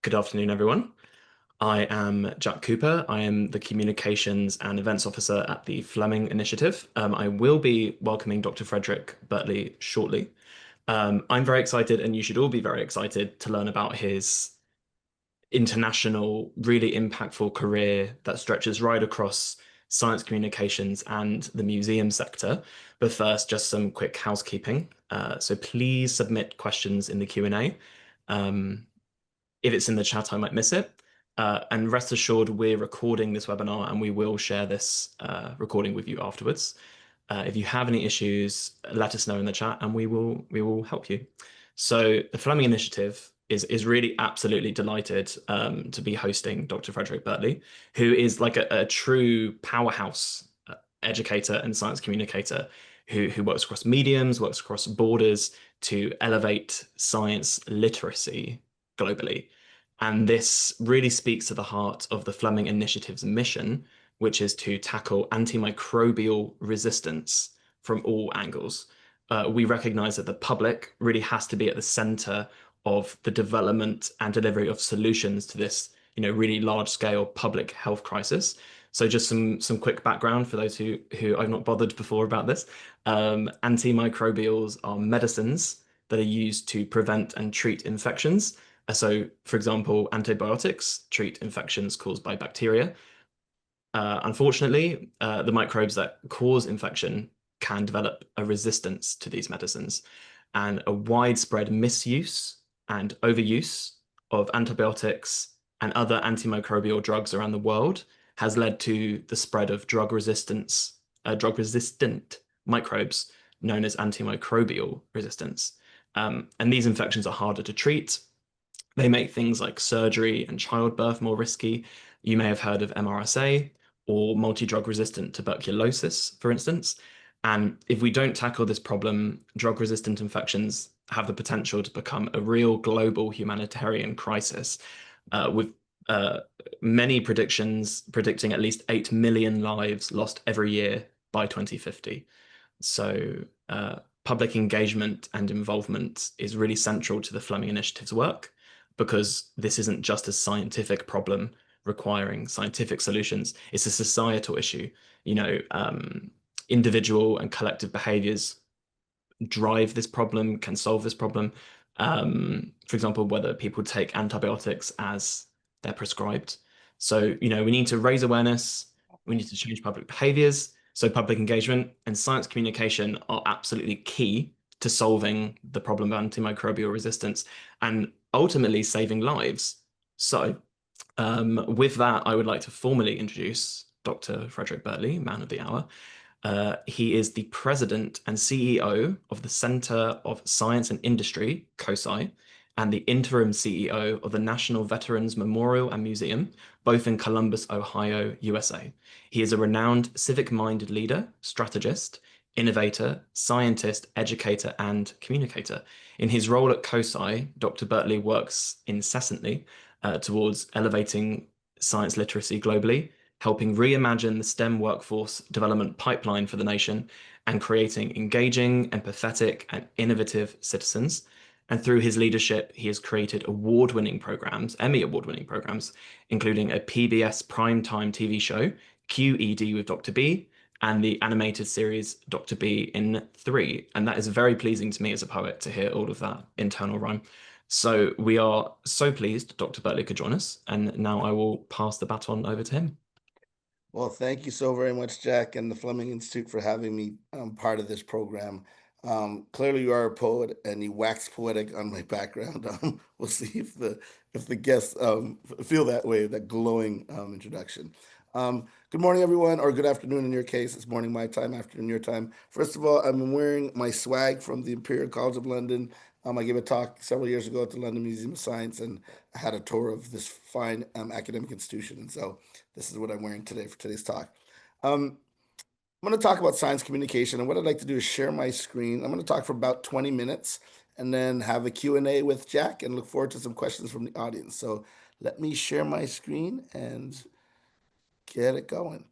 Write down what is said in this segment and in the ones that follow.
Good afternoon, everyone. I am Jack Cooper. I am the Communications and Events Officer at the Fleming Initiative. I will be welcoming Dr. Frederic Bertley shortly. I'm very excited, and you should all be very excited to learn about his international, really impactful career that stretches right across science communications and the museum sector. But first, just some quick housekeeping. So please submit questions in the Q&A. If it's in the chat, I might miss it. And rest assured, we're recording this webinar and we will share this recording with you afterwards. If you have any issues, let us know in the chat and we will help you. So the Fleming Initiative is really absolutely delighted to be hosting Dr. Frederic Bertley, who is like a true powerhouse educator and science communicator who works across mediums, works across borders to elevate science literacy globally. And this really speaks to the heart of the Fleming Initiative's mission, which is to tackle antimicrobial resistance from all angles. We recognize that the public really has to be at the center of the development and delivery of solutions to this, really large-scale public health crisis. So just some quick background for those who I've not bothered before about this. Antimicrobials are medicines that are used to prevent and treat infections. So, for example, antibiotics treat infections caused by bacteria. Unfortunately, the microbes that cause infection can develop a resistance to these medicines, and a widespread misuse and overuse of antibiotics and other antimicrobial drugs around the world has led to the spread of drug-resistant microbes known as antimicrobial resistance. And these infections are harder to treat. They make things like surgery and childbirth more risky. You may have heard of MRSA or multi-drug resistant tuberculosis, for instance. And if we don't tackle this problem, drug-resistant infections have the potential to become a real global humanitarian crisis, with many predictions predicting at least 8 million lives lost every year by 2050. So public engagement and involvement is really central to the Fleming Initiative's work, because this isn't just a scientific problem requiring scientific solutions. It's a societal issue. Individual and collective behaviors drive this problem, can solve this problem. For example, whether people take antibiotics as they're prescribed. So, we need to raise awareness. We need to change public behaviors. So public engagement and science communication are absolutely key to solving the problem of antimicrobial resistance and ultimately saving lives. So with that, I would like to formally introduce Dr. Frederic Bertley, man of the hour. He is the president and CEO of the Center of Science and Industry, COSI, and the interim CEO of the National Veterans Memorial and Museum, both in Columbus, Ohio, USA. He is a renowned civic-minded leader, strategist, innovator, scientist, educator, and communicator. In his role at COSI, Dr. Bertley works incessantly towards elevating science literacy globally, helping reimagine the STEM workforce development pipeline for the nation, and creating engaging, empathetic, and innovative citizens. And through his leadership, he has created award-winning programs, Emmy award-winning programs, including a PBS primetime TV show, QED with Dr. B, and the animated series Dr. B in 3. And that is very pleasing to me as a poet to hear all of that internal rhyme. So we are so pleased Dr. Bertley could join us. And now I will pass the baton over to him. Well, thank you so very much, Jack, and the Fleming Institute for having me part of this program. Clearly, you are a poet, and you wax poetic on my background. We'll see if the guests feel that way, that glowing introduction. Good morning, everyone, or good afternoon in your case. It's morning my time, afternoon your time. First of all, I'm wearing my swag from the Imperial College of London. I gave a talk several years ago at the London Museum of Science, and I had a tour of this fine academic institution. And so this is what I'm wearing today for today's talk. I'm going to talk about science communication, and what I'd like to do is share my screen. I'm going to talk for about 20 minutes and then have a Q&A with Jack and look forward to some questions from the audience. So let me share my screen and get it going.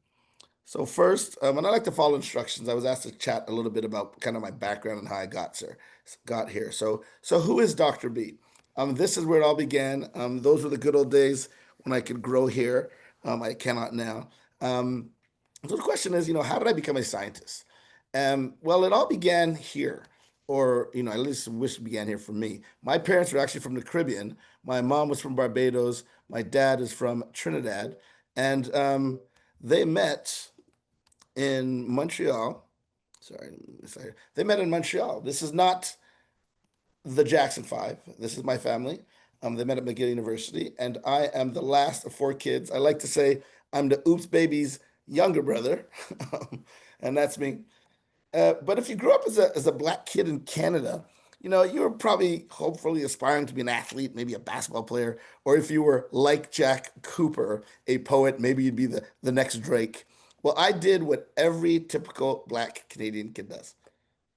So first, and I like to follow instructions. I was asked to chat a little bit about kind of my background and how I got here. So who is Dr. B? This is where it all began. Those were the good old days when I could grow hair. I cannot now. Um, so the question is, how did I become a scientist? Well, it all began here, or at least wish it began here for me. My parents were actually from the Caribbean. My mom was from Barbados. My dad is from Trinidad, and they met in Montreal. Sorry, they met in Montreal. This is not the Jackson Five. This is my family. They met at McGill University, and I am the last of four kids. I like to say I'm the Oops Baby's younger brother, and that's me. But if you grew up as a black kid in Canada, you were probably hopefully aspiring to be an athlete, maybe a basketball player, or if you were like Jack Cooper, a poet, maybe you'd be the next Drake. Well, I did what every typical black Canadian kid does.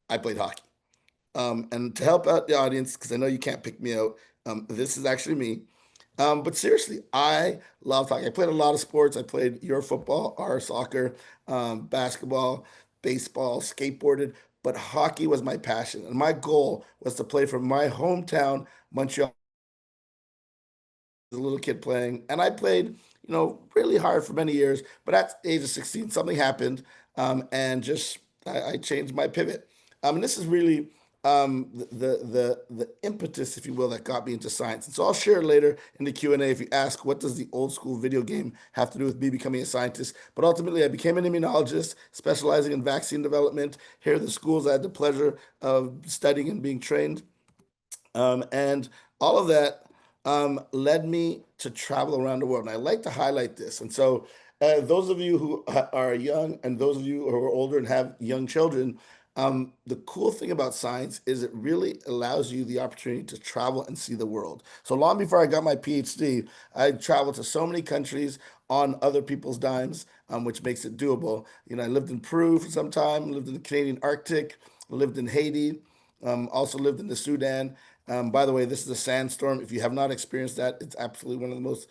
I played hockey. And to help out the audience, because I know you can't pick me out, this is actually me. But seriously, I love hockey. I played a lot of sports. I played your football, our soccer, basketball, baseball, skateboarded, but hockey was my passion. And my goal was to play for my hometown, Montreal, as a little kid playing. And I played, really hard for many years. But at the age of 16, something happened, and just I changed my pivot. And this is really the impetus, if you will, that got me into science. And so I'll share later in the Q&A if you ask, what does the old school video game have to do with me becoming a scientist? But ultimately, I became an immunologist, specializing in vaccine development. Here are the schools I had the pleasure of studying and being trained. And all of that led me to travel around the world. And I like to highlight this. And so, those of you who are young and those of you who are older and have young children, the cool thing about science is it really allows you the opportunity to travel and see the world. So long before I got my PhD, I traveled to so many countries on other people's dimes, which makes it doable. I lived in Peru for some time, lived in the Canadian Arctic, lived in Haiti, also lived in the Sudan. By the way, this is a sandstorm. If you have not experienced that, it's absolutely one of the most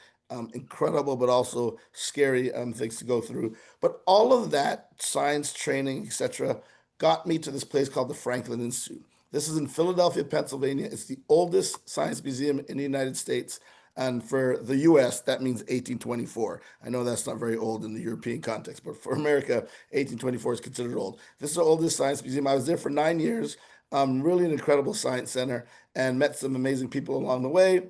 incredible but also scary things to go through. But all of that science training, etc., got me to this place called the Franklin Institute. This is in Philadelphia, Pennsylvania. It's the oldest science museum in the United States. And for the US, that means 1824. I know that's not very old in the European context, but for America, 1824 is considered old. This is the oldest science museum. I was there for 9 years. Really an incredible science center, and met some amazing people along the way.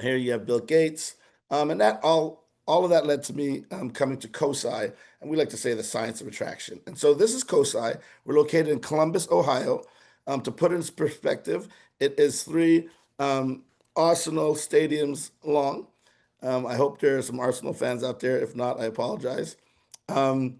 Here you have Bill Gates, and that all of that led to me coming to COSI, and we like to say the science of attraction. And so this is COSI. We're located in Columbus, Ohio. To put it in perspective, it is three Arsenal stadiums long. I hope there are some Arsenal fans out there. If not, I apologize. Um,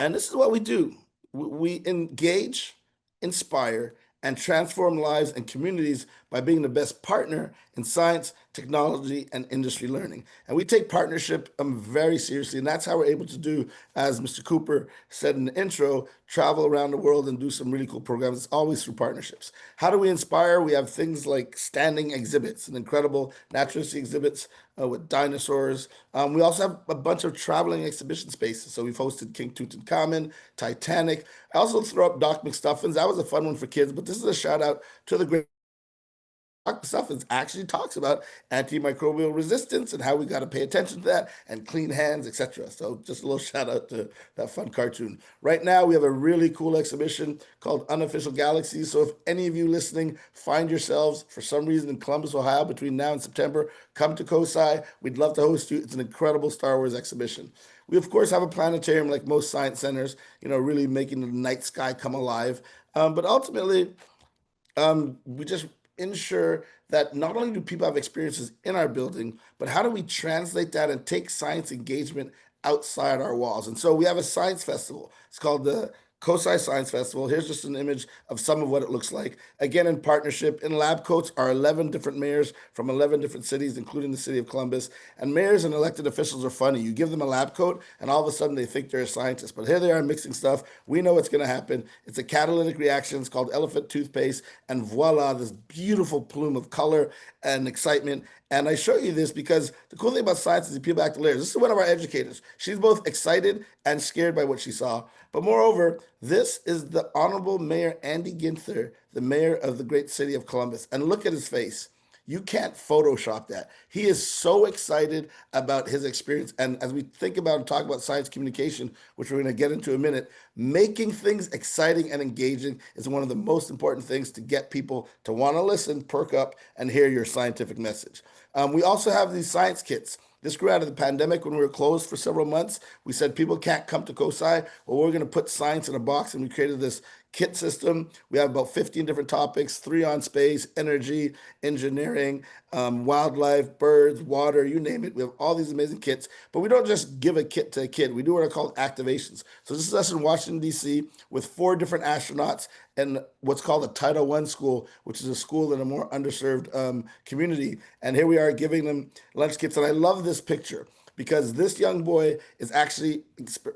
and this is what we do. We engage, inspire, and transform lives and communities by being the best partner in science, technology, and industry learning. And we take partnership very seriously. And that's how we're able to do, as Mr. Cooper said in the intro, travel around the world and do some really cool programs. It's always through partnerships. How do we inspire? We have things like standing exhibits and incredible natural history exhibits with dinosaurs. We also have a bunch of traveling exhibition spaces. So we've hosted King Tutankhamun, Titanic. I also throw up Doc McStuffins. That was a fun one for kids, but this is a shout out to the great stuff is actually talks about antimicrobial resistance and how we got to pay attention to that and clean hands, etc. So just a little shout out to that fun cartoon. Right now, we have a really cool exhibition called Unofficial Galaxies. So if any of you listening find yourselves for some reason in Columbus, Ohio between now and September, come to COSI. We'd love to host you. It's an incredible Star Wars exhibition. We, of course, have a planetarium like most science centers, really making the night sky come alive. But ultimately, we just ensure that not only do people have experiences in our building, but how do we translate that and take science engagement outside our walls? And so we have a science festival. It's called the COSI Science Festival. Here's just an image of some of what it looks like. Again, in partnership, in lab coats are 11 different mayors from 11 different cities, including the city of Columbus. And mayors and elected officials are funny. You give them a lab coat, and all of a sudden they think they're a scientist. But here they are mixing stuff. We know what's going to happen. It's a catalytic reaction. It's called elephant toothpaste. And voila, this beautiful plume of color and excitement. And I show you this because the cool thing about science is you peel back the layers. This is one of our educators. She's both excited and scared by what she saw. But moreover, this is the Honorable Mayor Andy Ginther, the mayor of the great city of Columbus. And look at his face. You can't Photoshop that. He is so excited about his experience. And as we think about and talk about science communication, which we're going to get into in a minute, making things exciting and engaging is one of the most important things to get people to want to listen, perk up, and hear your scientific message. We also have these science kits. This grew out of the pandemic when we were closed for several months. We said people can't come to COSI. Well, we're going to put science in a box, and we created this kit system. We have about 15 different topics, 3 on space, energy, engineering, wildlife, birds, water, you name it. We have all these amazing kits, but we don't just give a kit to a kid. We do what are called activations. So this is us in Washington, D.C. with 4 different astronauts in what's called a Title I school, which is a school in a more underserved community. And here we are giving them lunch kits. And I love this picture because this young boy is actually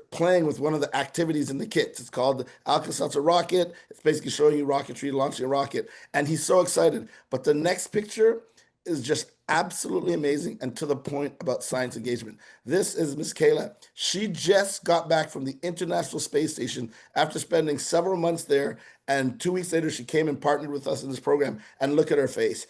playing with one of the activities in the kits. It's called the Alka-Seltzer rocket. It's basically showing you rocketry, launching a rocket. And he's so excited. But the next picture is just absolutely amazing and to the point about science engagement. This is Miss Kayla. She just got back from the International Space Station after spending several months there. And 2 weeks later, she came and partnered with us in this program. And look at her face.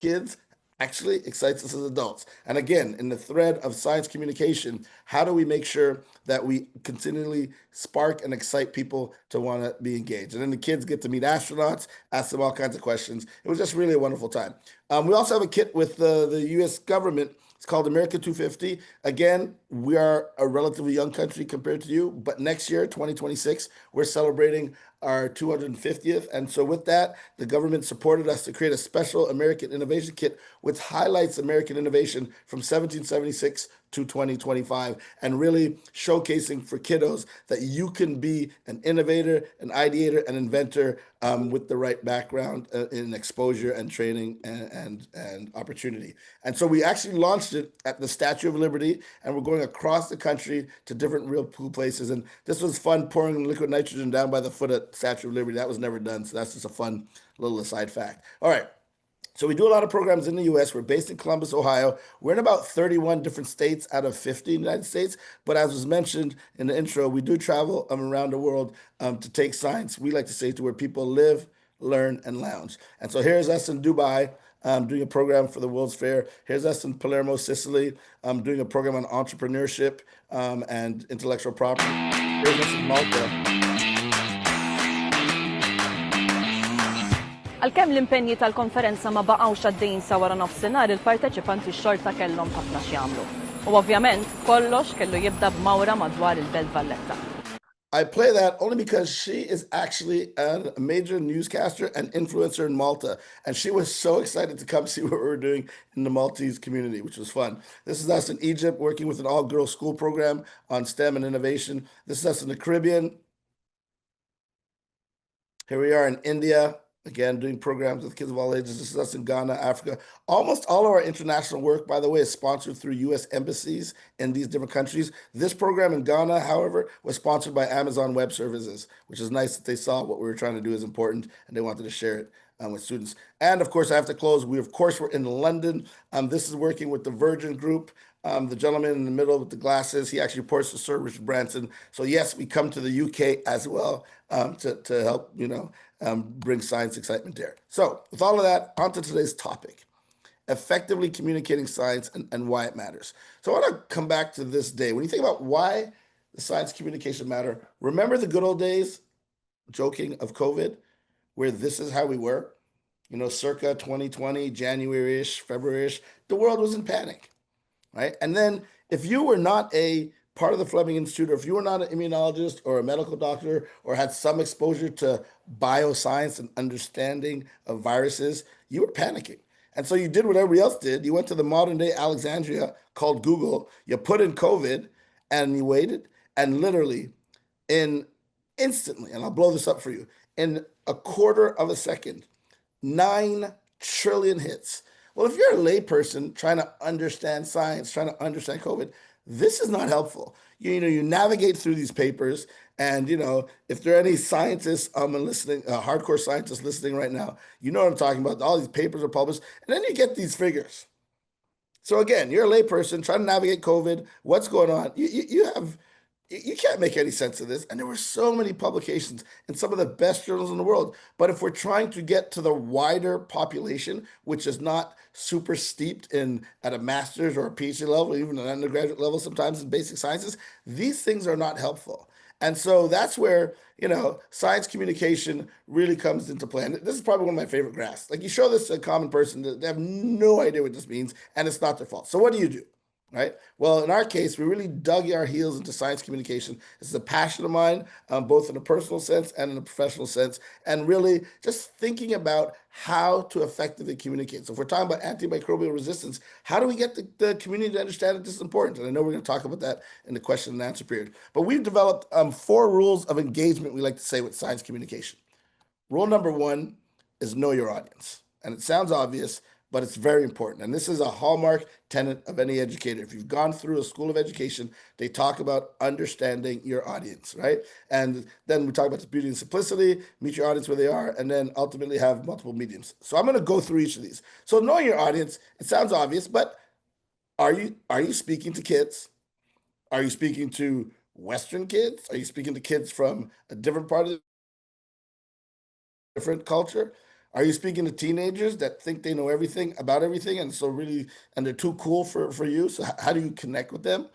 Kids actually excites us as adults. And again, in the thread of science communication, how do we make sure that we continually spark and excite people to want to be engaged? And then the kids get to meet astronauts, ask them all kinds of questions. It was just really a wonderful time. We also have a kit with the U.S. government. It's called America 250. Again, we are a relatively young country compared to you, but next year, 2026, we're celebrating our 250th. And so with that, the government supported us to create a special American Innovation Kit, which highlights American innovation from 1776 to 2025 and really showcasing for kiddos that you can be an innovator, an ideator, an inventor with the right background in exposure and training and opportunity. And so we actually launched it at the Statue of Liberty, and we're going across the country to different real cool places. And this was fun, pouring liquid nitrogen down by the foot at Statue of Liberty. That was never done. So that's just a fun little aside fact. All right. So we do a lot of programs in the U.S. We're based in Columbus, Ohio. We're in about 31 different states out of 50 in the United States. But as was mentioned in the intro, we do travel around the world to take science, we like to say, to where people live, learn, and lounge. And so here's us in Dubai doing a program for the World's Fair. Here's us in Palermo, Sicily, doing a program on entrepreneurship and intellectual property. Here's us in Malta. Għalkemm l-impenji tal-konferenza ma baqgħux għaddejjin sa wara nofsinhar, il-parteċipanti xorta kellhom ħafna x'jagħmlu. U ovvjament kollox kellu jibda b'mawra madwar il-Belt Valletta. I play that only because she is actually a major newscaster and influencer in Malta. And she was so excited to come see what we were doing in the Maltese community, which was fun. This is us in Egypt working with an all-girls school program on STEM and innovation. This is us in the Caribbean. Here we are in India. Again, doing programs with kids of all ages. This is us in Ghana, Africa. Almost all of our international work, by the way, is sponsored through U.S. embassies in these different countries. This program in Ghana, however, was sponsored by Amazon Web Services, which is nice that they saw what we were trying to do is important and they wanted to share it with students. And of course, I have to close. We, of course, were in London. This is working with the Virgin Group. The gentleman in the middle with the glasses, he actually reports to Sir Richard Branson. So yes, we come to the UK as well to help, bring science excitement there. So with all of that, on to today's topic, effectively communicating science and why it matters. So I want to come back to this day. When you think about why the science communication matter, remember the good old days, joking, of COVID, where this is how we were, circa 2020, January-ish, February-ish, the world was in panic, right? And then if you were not a part of the Fleming Institute, or if you were not an immunologist or a medical doctor or had some exposure to bioscience and understanding of viruses, you were panicking. And so you did what everybody else did. You went to the modern day Alexandria called Google, you put in COVID and you waited, and literally instantly, and I'll blow this up for you, in a quarter of a second, 9 trillion hits. Well, if you're a layperson trying to understand science, trying to understand COVID, This is not helpful. You navigate through these papers, and if there are any scientists listening, hardcore scientists listening right now, you know what I'm talking about. All these papers are published, and then you get these figures. So again, you're a layperson trying to navigate COVID. What's going on? You can't make any sense of this. And there were so many publications in some of the best journals in the world. But if we're trying to get to the wider population, which is not super steeped in at a master's or a PhD level, even an undergraduate level, sometimes in basic sciences, these things are not helpful. And so that's where, science communication really comes into play. And this is probably one of my favorite graphs. Like, you show this to a common person, they have no idea what this means, and it's not their fault. So what do? Right? Well, in our case, we really dug our heels into science communication. This is a passion of mine, both in a personal sense and in a professional sense, and really just thinking about how to effectively communicate. So if we're talking about antimicrobial resistance, how do we get the community to understand that this is important? And I know we're going to talk about that in the question and answer period. But we've developed 4 rules of engagement, we like to say, with science communication. Rule number 1 is know your audience. And it sounds obvious, but it's very important. And this is a hallmark tenet of any educator. If you've gone through a school of education, they talk about understanding your audience, right? And then we talk about the beauty and simplicity, meet your audience where they are, and then ultimately have multiple mediums. So I'm going to go through each of these. So knowing your audience, it sounds obvious, but are you speaking to kids? Are you speaking to Western kids? Are you speaking to kids from a different part of the different culture? Are you speaking to teenagers that think they know everything about everything, and they're too cool for you? So how do you connect with them?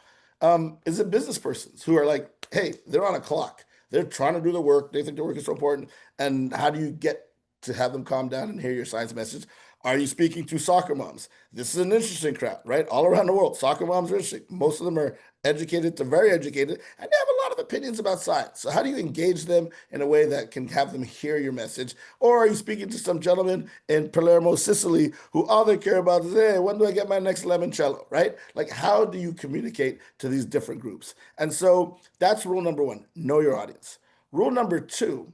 Is it business persons who are like, hey, they're on a clock, they're trying to do the work, they think their work is so important, and how do you get to have them calm down and hear your science message? Are you speaking to soccer moms? This is an interesting crowd, right? All around the world, soccer moms are interesting. Most of them are educated to very educated, and they have a lot of opinions about science. So how do you engage them in a way that can have them hear your message? Or are you speaking to some gentleman in Palermo, Sicily, who all they care about is, hey, when do I get my next limoncello, right? Like, how do you communicate to these different groups? And so that's rule number 1, know your audience. Rule number 2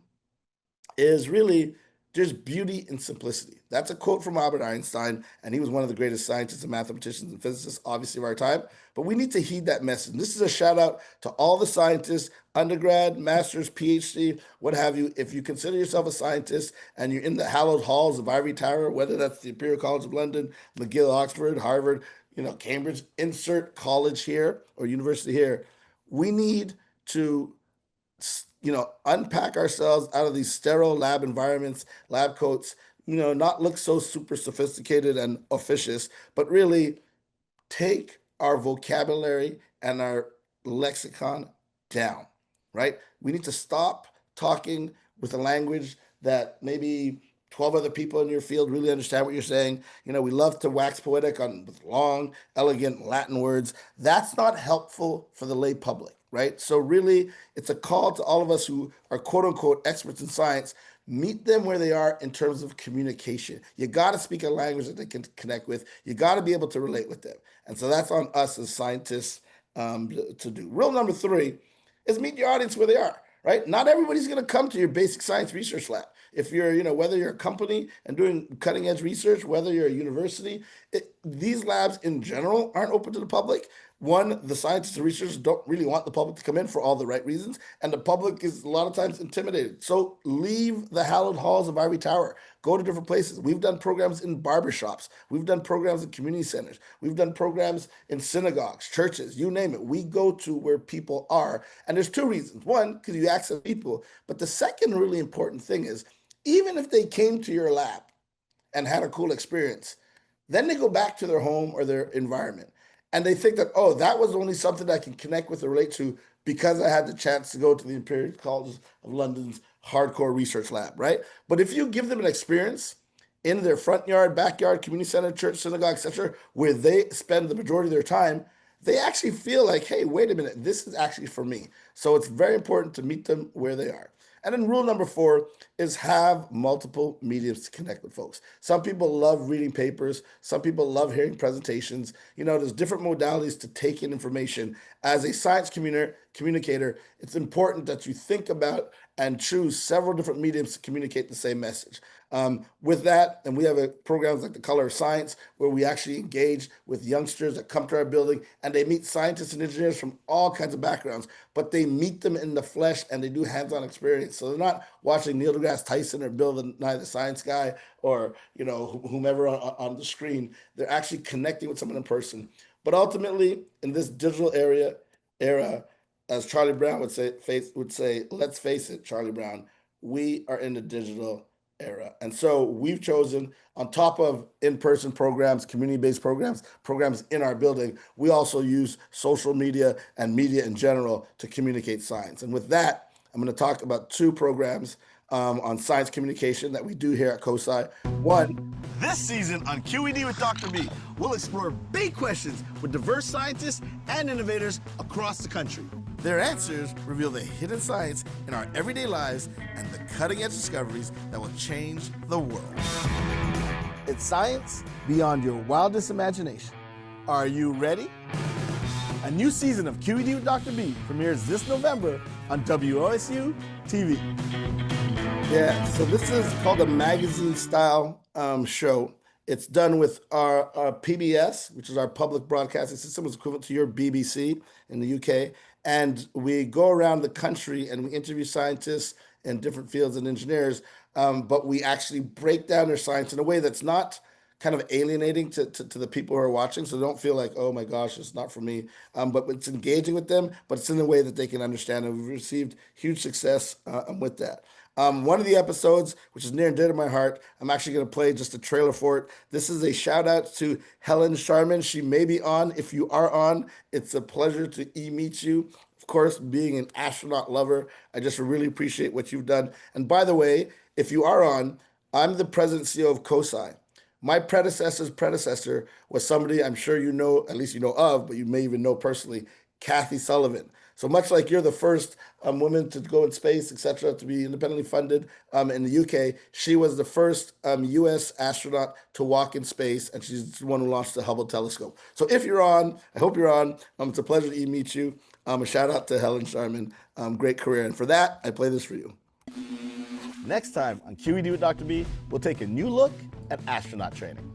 is really there's beauty in simplicity. That's a quote from Albert Einstein, and he was one of the greatest scientists and mathematicians and physicists, obviously, of our time. But we need to heed that message. And this is a shout out to all the scientists, undergrad, master's, PhD, what have you. If you consider yourself a scientist and you're in the hallowed halls of Ivory Tower, whether that's the Imperial College of London, McGill, Oxford, Harvard, Cambridge, insert college here or university here, we need to unpack ourselves out of these sterile lab environments, lab coats, not look so super sophisticated and officious, but really take our vocabulary and our lexicon down, right? We need to stop talking with a language that maybe 12 other people in your field really understand what you're saying. We love to wax poetic with long, elegant Latin words. That's not helpful for the lay public, right? So really, it's a call to all of us who are quote unquote experts in science. Meet them where they are in terms of communication. You got to speak a language that they can connect with. You got to be able to relate with them. And so that's on us as scientists to do. Rule number 3 is meet your audience where they are, right? Not everybody's going to come to your basic science research lab. If you're, whether you're a company and doing cutting edge research, whether you're a university, these labs in general aren't open to the public. One, the scientists and researchers don't really want the public to come in for all the right reasons, and the public is a lot of times intimidated. So leave the hallowed halls of Ivory Tower. Go to different places. We've done programs in barbershops. We've done programs in community centers. We've done programs in synagogues, churches, you name it. We go to where people are. And there's 2 reasons. One, because you access people. But the second really important thing is, even if they came to your lab and had a cool experience, then they go back to their home or their environment. And they think that, oh, that was only something I can connect with or relate to because I had the chance to go to the Imperial College of London's hardcore research lab, right? But if you give them an experience in their front yard, backyard, community center, church, synagogue, etc., where they spend the majority of their time, they actually feel like, hey, wait a minute, this is actually for me. So it's very important to meet them where they are. And then rule number 4 is have multiple mediums to connect with folks. Some people love reading papers. Some people love hearing presentations. There's different modalities to take in information. As a science communicator, it's important that you think about and choose several different mediums to communicate the same message. With that, and we have programs like the Color of Science, where we actually engage with youngsters that come to our building, and they meet scientists and engineers from all kinds of backgrounds, but they meet them in the flesh and they do hands-on experience. So they're not watching Neil deGrasse Tyson or Bill Nye the Science Guy or whomever on the screen. They're actually connecting with someone in person. But ultimately, in this digital era, as Charlie Brown would say, let's face it, Charlie Brown, we are in the digital era. And so we've chosen, on top of in-person programs, community-based programs in our building, we also use social media and media in general to communicate science. And with that, I'm going to talk about 2 programs on science communication that we do here at COSI. One, this season on QED with Dr. B, we'll explore big questions with diverse scientists and innovators across the country. Their answers reveal the hidden science in our everyday lives and the cutting-edge discoveries that will change the world. It's science beyond your wildest imagination. Are you ready? A new season of QED with Dr. B premieres this November on WOSU TV. Yeah, so this is called a magazine-style show. It's done with our PBS, which is our public broadcasting system, which is equivalent to your BBC in the UK. And we go around the country and we interview scientists in different fields and engineers, but we actually break down their science in a way that's not kind of alienating to the people who are watching. So they don't feel like, oh my gosh, it's not for me. But it's engaging with them, but it's in a way that they can understand. And we've received huge success with that. One of the episodes, which is near and dear to my heart, I'm actually going to play just a trailer for it. This is a shout out to Helen Sharman. She may be on. If you are on, it's a pleasure to meet you. Of course, being an astronaut lover, I just really appreciate what you've done. And by the way, if you are on, I'm the president and CEO of COSI. My predecessor's predecessor was somebody I'm sure you know, at least you know of, but you may even know personally, Kathy Sullivan. So much like you're the first woman to go in space, et cetera, to be independently funded in the UK, she was the first US astronaut to walk in space, and she's the one who launched the Hubble telescope. So if you're on, I hope you're on. It's a pleasure to meet you. A shout out to Helen Sharman. Great career. And for that, I play this for you. Next time on QED with Dr. B, we'll take a new look at astronaut training.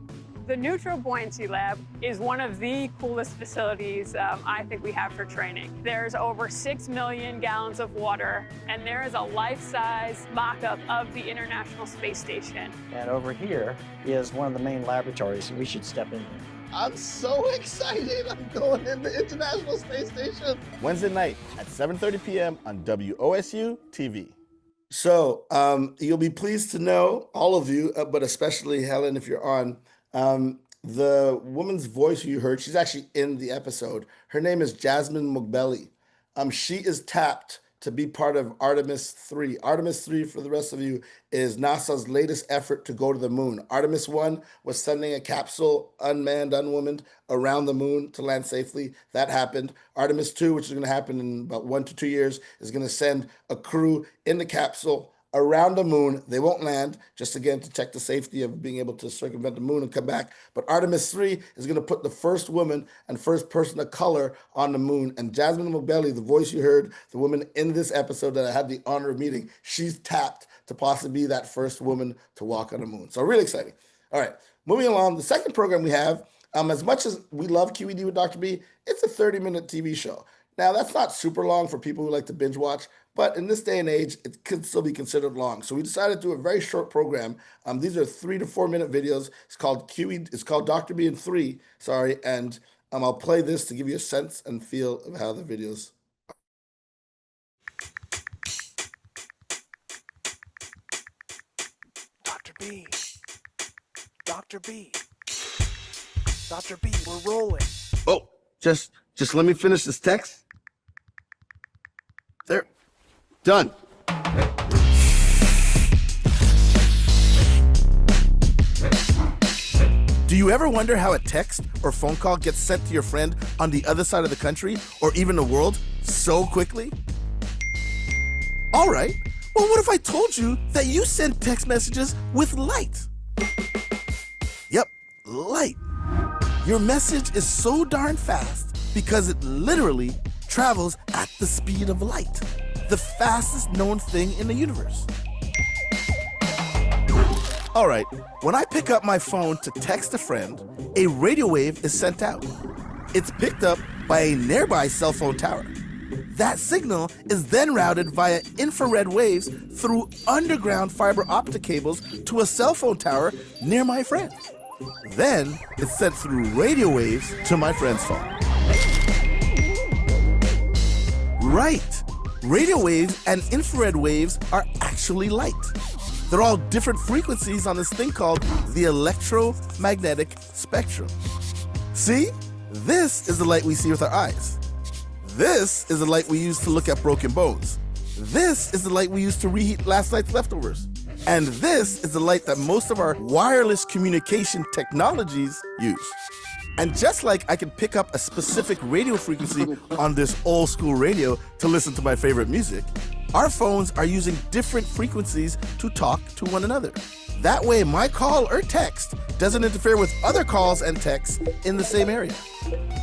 The Neutral Buoyancy Lab is one of the coolest facilities I think we have for training. There's over 6 million gallons of water, and there is a life-size mock-up of the International Space Station. And over here is one of the main laboratories, and we should step in there. I'm so excited. I'm going in the International Space Station. Wednesday night at 7:30 p.m. on WOSU TV. So you'll be pleased to know, all of you, but especially Helen, if you're on, the woman's voice you heard, she's actually in the episode. Her name is Jasmine Mugbeli. She is tapped to be part of Artemis 3. Artemis 3, for the rest of you, is NASA's latest effort to go to the moon. Artemis 1 was sending a capsule, unmanned, unwomaned, around the moon to land safely. That happened. Artemis 2, which is going to happen in about 1 to 2 years, is going to send a crew in the capsule around the moon. They won't land, just again to check the safety of being able to circumvent the moon and come back. But Artemis 3 is going to put the first woman and first person of color on the moon. And Jasmine Mugbeli, the voice you heard, the woman in this episode that I had the honor of meeting, she's tapped to possibly be that first woman to walk on the moon. So really exciting. All right, moving along. The second program we have, as much as we love QED with Dr. B, it's a 30-minute TV show. Now, that's not super long for people who like to binge watch, but in this day and age, it could still be considered long. So we decided to do a very short program. These are 3 to 4 minute videos. It's called QED. It's called Dr. B in 3. Sorry, and I'll play this to give you a sense and feel of how the videos. Dr. B. Dr. B. Dr. B, we're rolling. Oh, just let me finish this text. There. Done. Do you ever wonder how a text or phone call gets sent to your friend on the other side of the country or even the world so quickly? All right. Well, what if I told you that you send text messages with light? Yep, light. Your message is so darn fast because it literally travels at the speed of light, the fastest known thing in the universe. All right, when I pick up my phone to text a friend, a radio wave is sent out. It's picked up by a nearby cell phone tower. That signal is then routed via infrared waves through underground fiber optic cables to a cell phone tower near my friend. Then it's sent through radio waves to my friend's phone. Right, radio waves and infrared waves are actually light. They're all different frequencies on this thing called the electromagnetic spectrum. See? This is the light we see with our eyes. This is the light we use to look at broken bones. This is the light we use to reheat last night's leftovers. And this is the light that most of our wireless communication technologies use. And just like I can pick up a specific radio frequency on this old school radio to listen to my favorite music, our phones are using different frequencies to talk to one another. That way my call or text doesn't interfere with other calls and texts in the same area,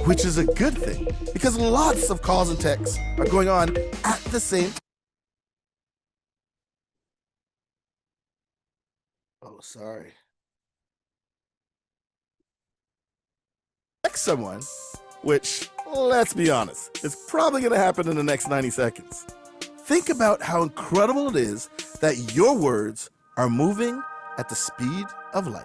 which is a good thing because lots of calls and texts are going on at the same time. Oh, sorry. Text someone, which, let's be honest, is probably going to happen in the next 90 seconds. Think about how incredible it is that your words are moving at the speed of light.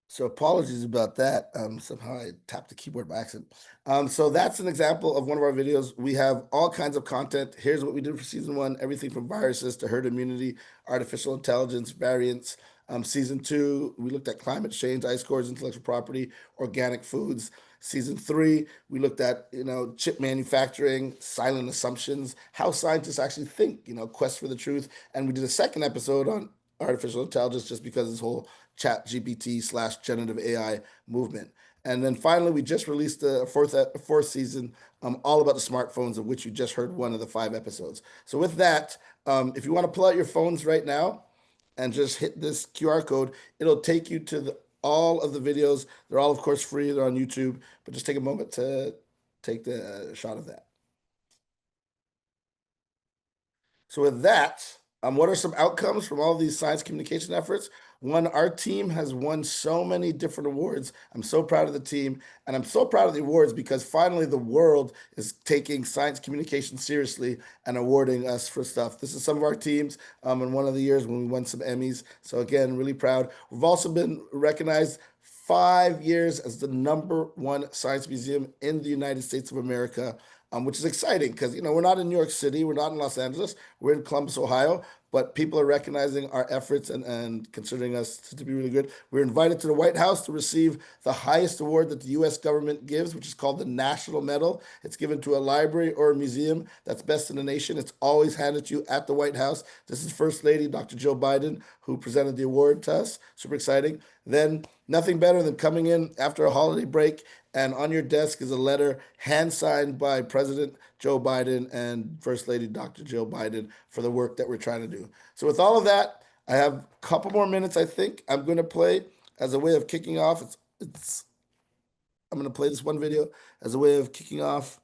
So apologies about that. Somehow I tapped the keyboard by accident. So that's an example of one of our videos. We have all kinds of content. Here's what we did for season 1, everything from viruses to herd immunity, artificial intelligence, variants. Season 2, we looked at climate change, ice cores, intellectual property, organic foods. Season 3, we looked at, chip manufacturing, silent assumptions, how scientists actually think, quest for the truth. And we did a second episode on artificial intelligence just because of this whole chat GPT/generative AI movement. And then finally, we just released the fourth season, all about the smartphones, of which you just heard one of the 5 episodes. So with that, if you want to pull out your phones right now and just hit this QR code, it'll take you to all of the videos. They're all, of course, free. They're on YouTube, but just take a moment to take the shot of that. So with that, what are some outcomes from all these science communication efforts? One, our team has won so many different awards. I'm so proud of the team, and I'm so proud of the awards because finally the world is taking science communication seriously and awarding us for stuff. This is some of our teams in one of the years when we won some Emmys. So again, really proud. We've also been recognized 5 years as the #1 science museum in the United States of America, which is exciting because, we're not in New York City, we're not in Los Angeles, we're in Columbus, Ohio, but people are recognizing our efforts and considering us to be really good. We're invited to the White House to receive the highest award that the U.S. government gives, which is called the National Medal. It's given to a library or a museum that's best in the nation. It's always handed to you at the White House. This is First Lady, Dr. Jill Biden, who presented the award to us. Super exciting. Then nothing better than coming in after a holiday break, and on your desk is a letter hand-signed by President Joe Biden and First Lady Dr. Jill Biden for the work that we're trying to do. So with all of that, I have a couple more minutes, I think. I'm going to play as a way of kicking off. I'm going to play this one video as a way of kicking off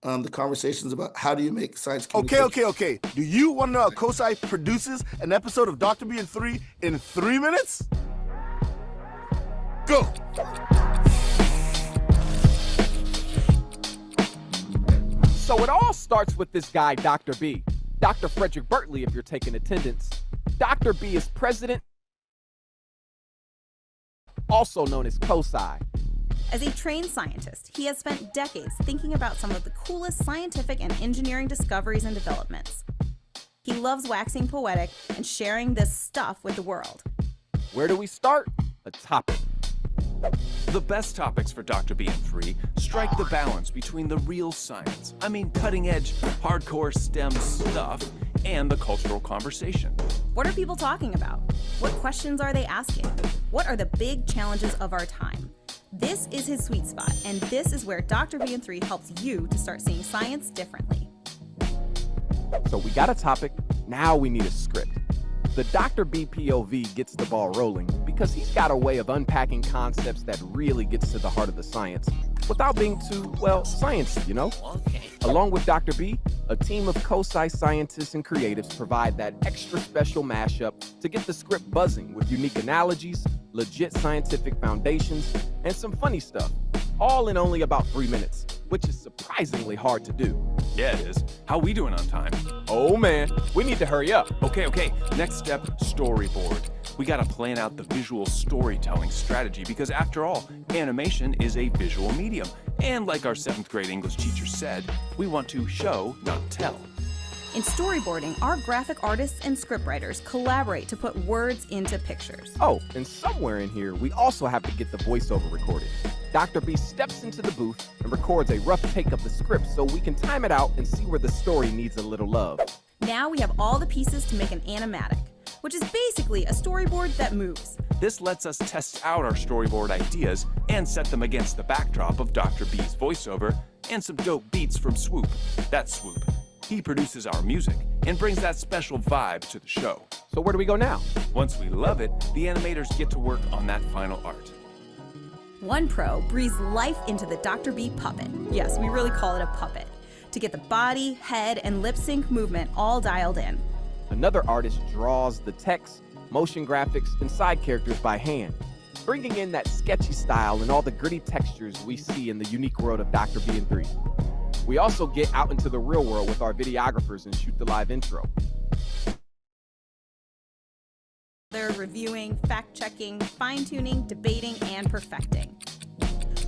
the conversations about how do you make science communication. Okay. Do you want to know how COSI produces an episode of Dr. B in 3 minutes? Go! So it all starts with this guy, Dr. B. Dr. Frederic Bertley, if you're taking attendance. Dr. B is president, also known as COSI. As a trained scientist, he has spent decades thinking about some of the coolest scientific and engineering discoveries and developments. He loves waxing poetic and sharing this stuff with the world. Where do we start? A topic. The best topics for Dr. B in 3 strike the balance between the real science, cutting-edge, hardcore STEM stuff, and the cultural conversation. What are people talking about? What questions are they asking? What are the big challenges of our time? This is his sweet spot, and this is where Dr. B in 3 helps you to start seeing science differently. So we got a topic, now we need a script. The Dr. B POV gets the ball rolling because he's got a way of unpacking concepts that really gets to the heart of the science without being too, well, sciencey, you know? Along with Dr. B, a team of COSI scientists and creatives provide that extra special mashup to get the script buzzing with unique analogies, legit scientific foundations, and some funny stuff, all in only about 3 minutes, which is surprisingly hard to do. Yeah, it is. How we doing on time? Oh man, we need to hurry up. Okay. Next step, storyboard. We gotta plan out the visual storytelling strategy because after all, animation is a visual medium. And like our 7th grade English teacher said, we want to show, not tell. In storyboarding, our graphic artists and scriptwriters collaborate to put words into pictures. Oh, and somewhere in here, we also have to get the voiceover recorded. Dr. B steps into the booth and records a rough take of the script so we can time it out and see where the story needs a little love. Now we have all the pieces to make an animatic, which is basically a storyboard that moves. This lets us test out our storyboard ideas and set them against the backdrop of Dr. B's voiceover and some dope beats from Swoop. That's Swoop. He produces our music and brings that special vibe to the show. So where do we go now? Once we love it, the animators get to work on that final art. One pro breathes life into the Dr. B puppet. Yes, we really call it a puppet, to get the body, head, and lip sync movement all dialed in. Another artist draws the text, motion graphics, and side characters by hand, bringing in that sketchy style and all the gritty textures we see in the unique world of Dr. B and 3. We also get out into the real world with our videographers and shoot the live intro. They're reviewing, fact-checking, fine-tuning, debating, and perfecting.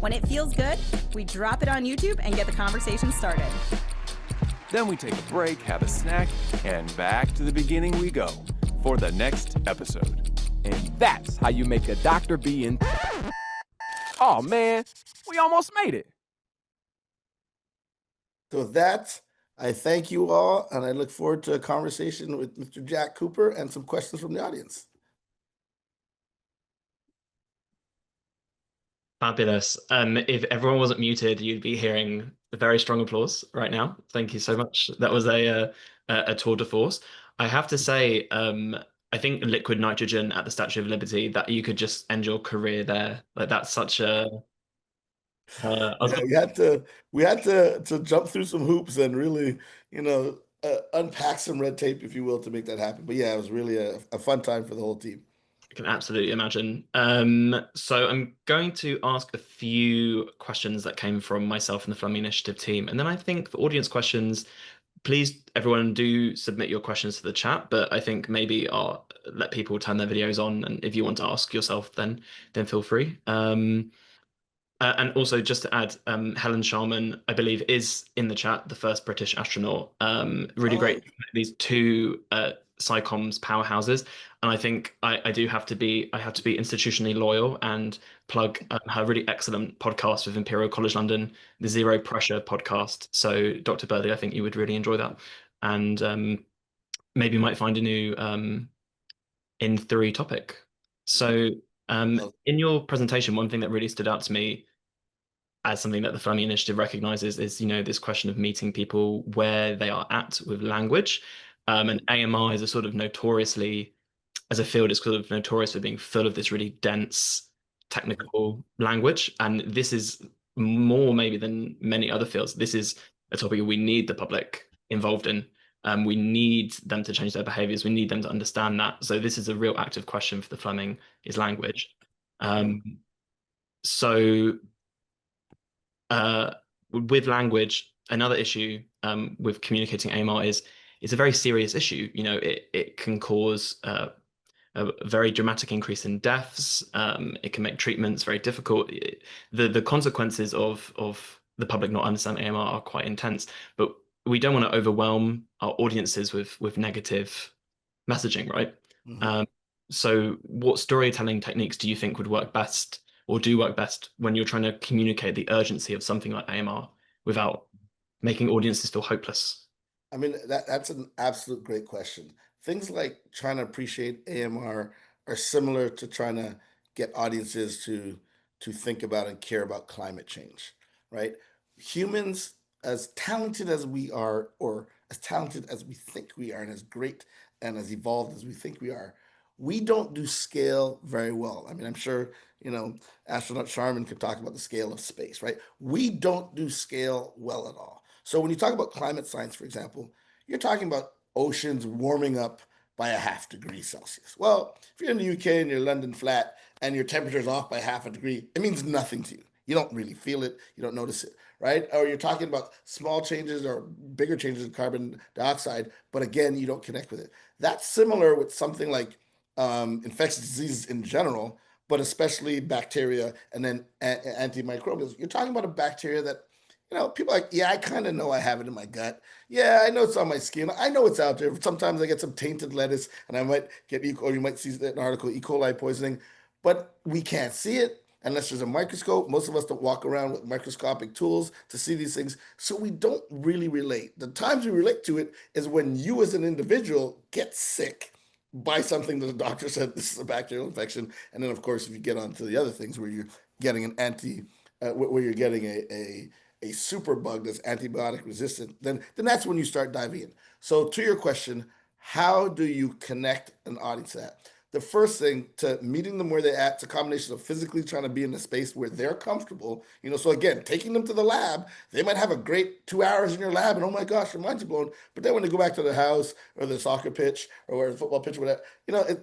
When it feels good, we drop it on YouTube and get the conversation started. Then we take a break, have a snack, and back to the beginning we go for the next episode. And that's how you make a Dr. B in... Oh man, we almost made it. So with that, I thank you all, and I look forward to a conversation with Mr. Jack Cooper and some questions from the audience. Fabulous. If everyone wasn't muted, you'd be hearing a very strong applause right now. Thank you so much. That was a tour de force. I have to say, I think liquid nitrogen at the Statue of Liberty, that you could just end your career there. Like that's such a... we had to jump through some hoops and really, unpack some red tape, if you will, to make that happen. But yeah, it was really a fun time for the whole team. I can absolutely imagine. So I'm going to ask a few questions that came from myself and the Fleming Initiative team. And then I think for audience questions, please, everyone do submit your questions to the chat, but I think maybe I'll let people turn their videos on. And if you want to ask yourself, then feel free. And also just to add, Helen Sharman, I believe, is in the chat, the first British astronaut. Really great, these two SciComms powerhouses. And I think I have to be institutionally loyal and plug her really excellent podcast with Imperial College London, the Zero Pressure podcast. So Dr. Bertley, I think you would really enjoy that. And maybe you might find a new in-theory topic. So in your presentation, one thing that really stood out to me as something that the Fleming Initiative recognizes is, this question of meeting people where they are at with language. And AMR is a sort of notoriously, as a field, is sort of notorious for being full of this really dense technical language. And this is more maybe than many other fields. This is a topic we need the public involved in. We need them to change their behaviors. We need them to understand that. So this is a real active question for the Fleming, is language. With language, another issue with communicating AMR is it's a very serious issue. It can cause a very dramatic increase in deaths. It can make treatments very difficult. The consequences of the public not understanding AMR are quite intense, but we don't want to overwhelm our audiences with negative messaging, right? Mm-hmm. So what storytelling techniques do you think would work best or do work best when you're trying to communicate the urgency of something like AMR without making audiences feel hopeless? I mean, that's an absolute great question. Things like trying to appreciate AMR are similar to trying to get audiences to think about and care about climate change, right? Humans, as talented as we are, or as talented as we think we are, and as great and as evolved as we think we are, we don't do scale very well. I mean, I'm sure, astronaut Sharman could talk about the scale of space, right? We don't do scale well at all. So when you talk about climate science, for example, you're talking about oceans warming up by a half degree Celsius. Well, if you're in the UK and you're London flat and your temperature is off by half a degree, it means nothing to you. You don't really feel it. You don't notice it, right? Or you're talking about small changes or bigger changes in carbon dioxide, but again, you don't connect with it. That's similar with something like infectious diseases in general, but especially bacteria and then antimicrobials. You're talking about a bacteria that, people are like, yeah, I kind of know I have it in my gut. Yeah, I know it's on my skin. I know it's out there. Sometimes I get some tainted lettuce and I might get or you might see an article, E. coli poisoning, but we can't see it unless there's a microscope. Most of us don't walk around with microscopic tools to see these things. So we don't really relate. The times we relate to it is when you as an individual get sick by something that the doctor said this is a bacterial infection. And then, of course, if you get onto the other things where you're getting where you're getting a super bug that's antibiotic resistant, then that's when you start diving in. So to your question, how do you connect an audience to that? The first thing, to meeting them where they're at, it's a combination of physically trying to be in a space where they're comfortable. So again, taking them to the lab, they might have a great 2 hours in your lab and oh my gosh, their minds are blown. But then when they go back to the house or the soccer pitch or the football pitch or whatever,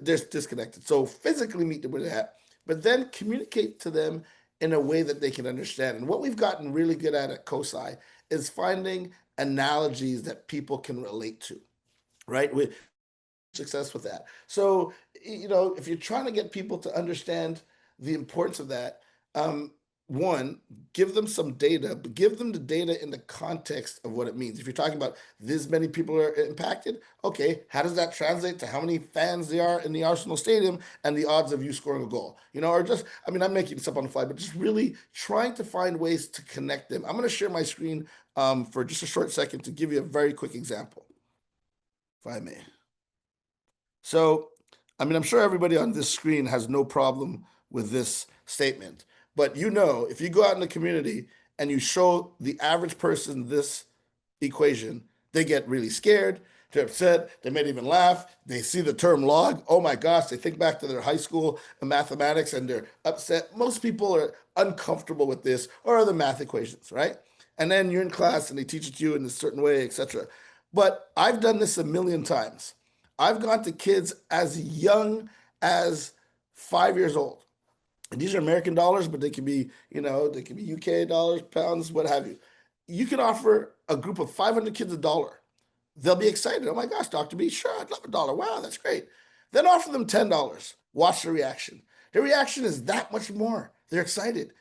they're disconnected. So physically meet them where they're at, but then communicate to them in a way that they can understand. And what we've gotten really good at COSI is finding analogies that people can relate to, right? With success with that. So, if you're trying to get people to understand the importance of that, one, give them some data, but give them the data in the context of what it means. If you're talking about this many people are impacted, okay, how does that translate to how many fans there are in the Arsenal Stadium and the odds of you scoring a goal? Or just, I'm making this up on the fly, but just really trying to find ways to connect them. I'm going to share my screen for just a short second to give you a very quick example, if I may. So, I'm sure everybody on this screen has no problem with this statement, but if you go out in the community and you show the average person this equation, they get really scared, they're upset, they may even laugh, they see the term log, oh my gosh, they think back to their high school mathematics and they're upset. Most people are uncomfortable with this or other math equations, right? And then you're in class and they teach it to you in a certain way, etc. But I've done this a million times. I've gone to kids as young as 5 years old. And these are American dollars, but they can be, they can be UK dollars, pounds, what have you. You can offer a group of 500 kids $1. They'll be excited. Oh my gosh, Dr. B, sure, I'd love $1. Wow, that's great. Then offer them $10. Watch the reaction. Their reaction is that much more. They're excited.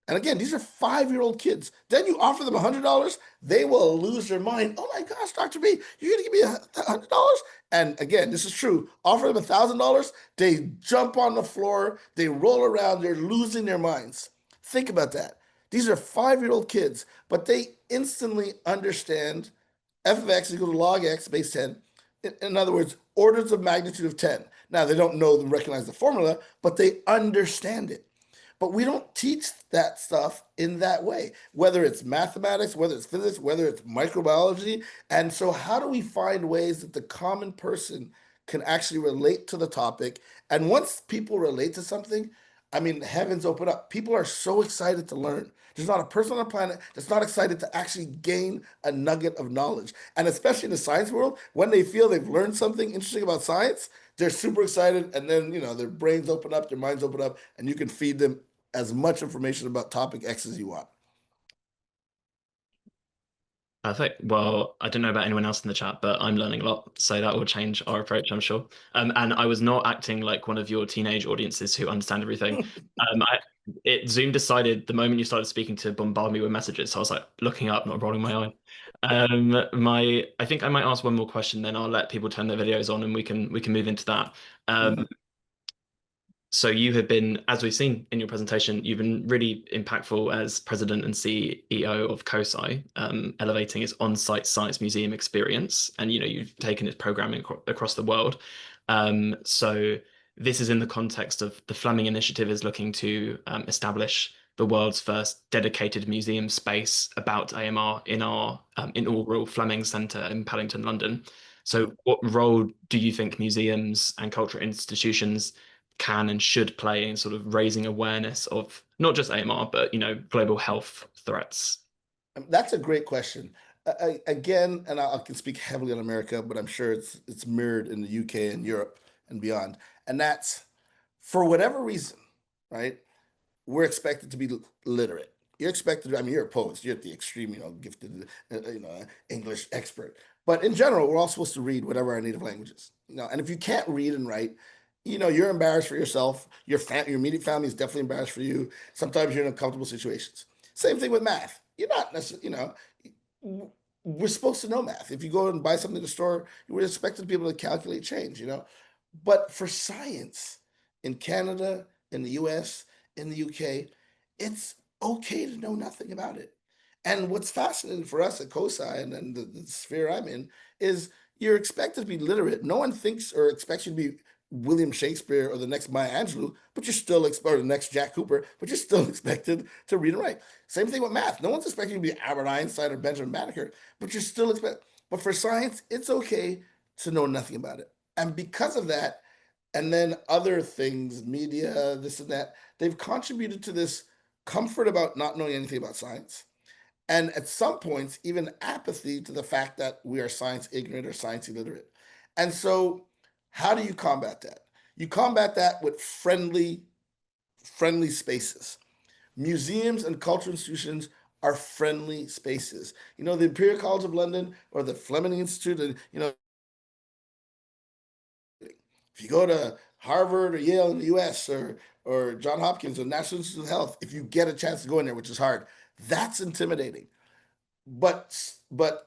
And again, these are 5-year-old kids. Then you offer them $100, they will lose their mind. Oh my gosh, Dr. B, you're going to give me $100? And again, this is true. Offer them $1,000, they jump on the floor, they roll around, they're losing their minds. Think about that. These are 5-year-old kids, but they instantly understand f of x equals log x base 10. In other words, orders of magnitude of 10. Now, they don't know and recognize the formula, but they understand it. But we don't teach that stuff in that way, whether it's mathematics, whether it's physics, whether it's microbiology. And so how do we find ways that the common person can actually relate to the topic? And once people relate to something, heavens open up. People are so excited to learn. There's not a person on the planet that's not excited to actually gain a nugget of knowledge. And especially in the science world, when they feel they've learned something interesting about science, they're super excited. And then, their brains open up, their minds open up, and you can feed them as much information about topic X as you want. Perfect. Well, I don't know about anyone else in the chat, but I'm learning a lot, so that will change our approach, I'm sure. And I was not acting like one of your teenage audiences who understand everything. Zoom decided the moment you started speaking to bombard me with messages, so I was like looking up, not rolling my eye. I think I might ask one more question, then I'll let people turn their videos on, and we can move into that. So you have been, as we've seen in your presentation, you've been really impactful as president and CEO of COSI, elevating its on-site science museum experience. And, you've taken its programming across the world. So this is in the context of the Fleming Initiative is looking to establish the world's first dedicated museum space about AMR in our inaugural Fleming Centre in Paddington, London. So what role do you think museums and cultural institutions can and should play in sort of raising awareness of not just AMR, but, global health threats? That's a great question. Again, and I can speak heavily on America, but I'm sure it's mirrored in the UK and Europe and beyond. And that's for whatever reason, right? We're expected to be literate. You're expected. I mean, you're a poet. You're at the extreme, gifted, English expert. But in general, we're all supposed to read whatever our native language is. And if you can't read and write, you're embarrassed for yourself. Your immediate family is definitely embarrassed for you. Sometimes you're in uncomfortable situations. Same thing with math. You're not necessarily, we're supposed to know math. If you go and buy something in the store, you would expect to be able to calculate change, But for science in Canada, in the US, in the UK, it's okay to know nothing about it. And what's fascinating for us at COSI and then the sphere I'm in is you're expected to be literate. No one thinks or expects you to be William Shakespeare or the next Maya Angelou, but you're still or the next Jack Cooper, but you're still expected to read and write. Same thing with math. No one's expecting you to be Albert Einstein or Benjamin Banneker, but you're still expected. But for science, it's okay to know nothing about it. And because of that, and then other things, media, this and that, they've contributed to this comfort about not knowing anything about science. And at some points, even apathy to the fact that we are science ignorant or science illiterate. And so, how do you combat that? You combat that with friendly spaces. Museums and cultural institutions are friendly spaces. The Imperial College of London or the Fleming Institute, and if you go to Harvard or Yale in the US or John Hopkins or National Institute of Health, if you get a chance to go in there, which is hard, that's intimidating. But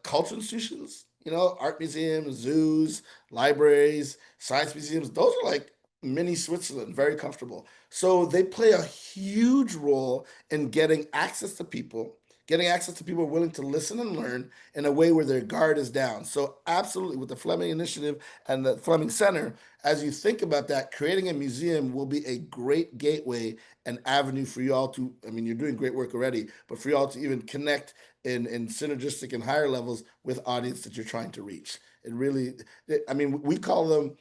cultural institutions, art museums, zoos, libraries, science museums, those are like mini Switzerland, very comfortable. So they play a huge role in getting access to people willing to listen and learn in a way where their guard is down. So absolutely, with the Fleming Initiative and the Fleming Center, as you think about that, creating a museum will be a great gateway and avenue for you all to, I mean, you're doing great work already, but for you all to even connect in synergistic and higher levels with audience that you're trying to reach. We call them,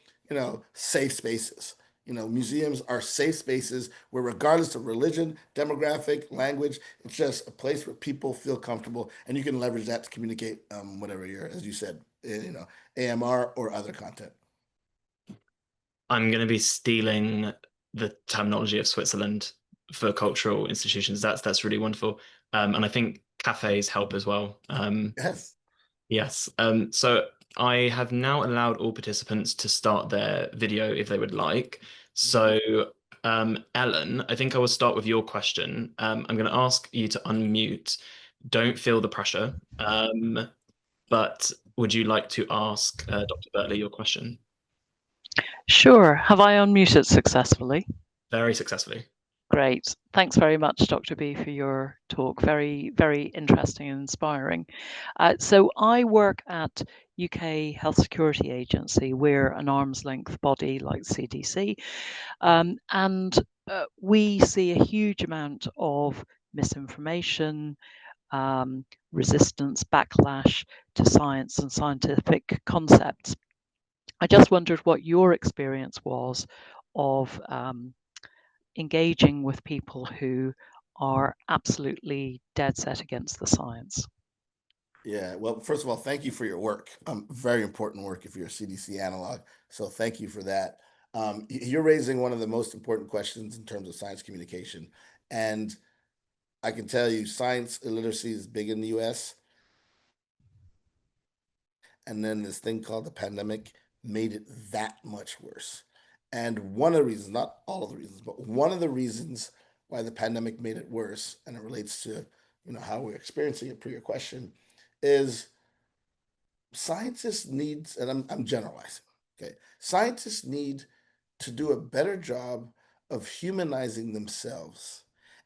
safe spaces. Museums are safe spaces where, regardless of religion, demographic, language, it's just a place where people feel comfortable, and you can leverage that to communicate whatever as you said, AMR or other content. I'm going to be stealing the terminology of Switzerland for cultural institutions. That's really wonderful, and I think cafes help as well. Yes. Yes. So I have now allowed all participants to start their video if they would like. So, Ellen, I think I will start with your question. I'm going to ask you to unmute. Don't feel the pressure. But would you like to ask Dr. Bertley your question? Sure. Have I unmuted successfully? Very successfully. Great. Thanks very much, Dr. B, for your talk. Very, very interesting and inspiring. So I work at UK Health Security Agency. We're an arm's length body like CDC. And we see a huge amount of misinformation, resistance, backlash to science and scientific concepts. I just wondered what your experience was of engaging with people who are absolutely dead set against the science. Yeah, well, first of all, thank you for your work. Very important work if you're a CDC analog. So thank you for that. You're raising one of the most important questions in terms of science communication. And I can tell you, science illiteracy is big in the US. And then this thing called the pandemic made it that much worse. And one of the reasons, not all of the reasons, but one of the reasons why the pandemic made it worse, and it relates to how we're experiencing it per your question, is scientists need, and I'm generalizing, okay? Scientists need to do a better job of humanizing themselves